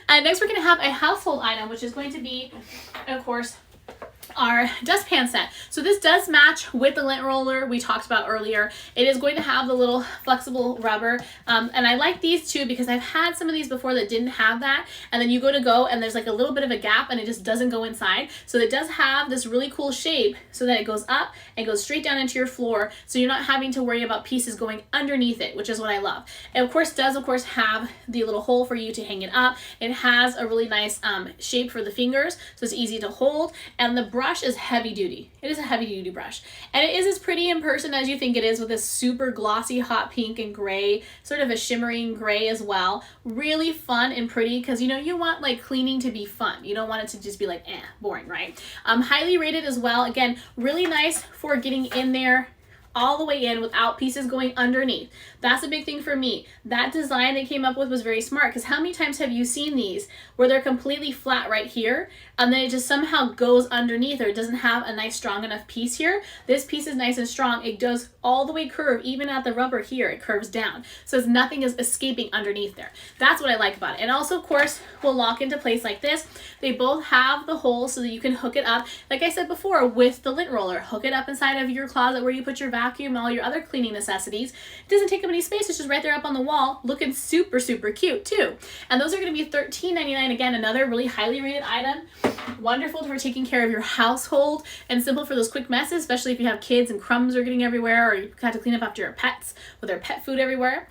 Next we're going to have a household item, which is going to be, of course, our dustpan set. So this does match with the lint roller we talked about earlier. It is going to have the little flexible rubber, and I like these too because I've had some of these before that didn't have that, and then you go and there's like a little bit of a gap and it just doesn't go inside. So it does have this really cool shape so that it goes up and goes straight down into your floor, so you're not having to worry about pieces going underneath it, which is what I love. It of course have the little hole for you to hang it up. It has a really nice shape for the fingers, so it's easy to hold, and the brush is heavy duty. It is a heavy duty brush, and it is as pretty in person as you think it is, with this super glossy hot pink and gray, sort of a shimmering gray as well. Really fun and pretty, because you want like cleaning to be fun. You don't want it to just be like boring, right? Highly rated as well. Again, really nice for getting in there all the way in without pieces going underneath. That's a big thing for me. That design they came up with was very smart, because how many times have you seen these where they're completely flat right here and then it just somehow goes underneath, or it doesn't have a nice strong enough piece here? This piece is nice and strong. It does all the way curve, even at the rubber here, it curves down. So nothing is escaping underneath there. That's what I like about it. And also, of course, will lock into place like this. They both have the hole so that you can hook it up, like I said before, with the lint roller. Hook it up inside of your closet where you put your vacuum and all your other cleaning necessities. It doesn't take up any space. It's just right there up on the wall, looking super, super cute too. And those are going to be $13.99. Again, another really highly rated item. Wonderful for taking care of your household, and simple for those quick messes, especially if you have kids and crumbs are getting everywhere, or you have to clean up after your pets with their pet food everywhere.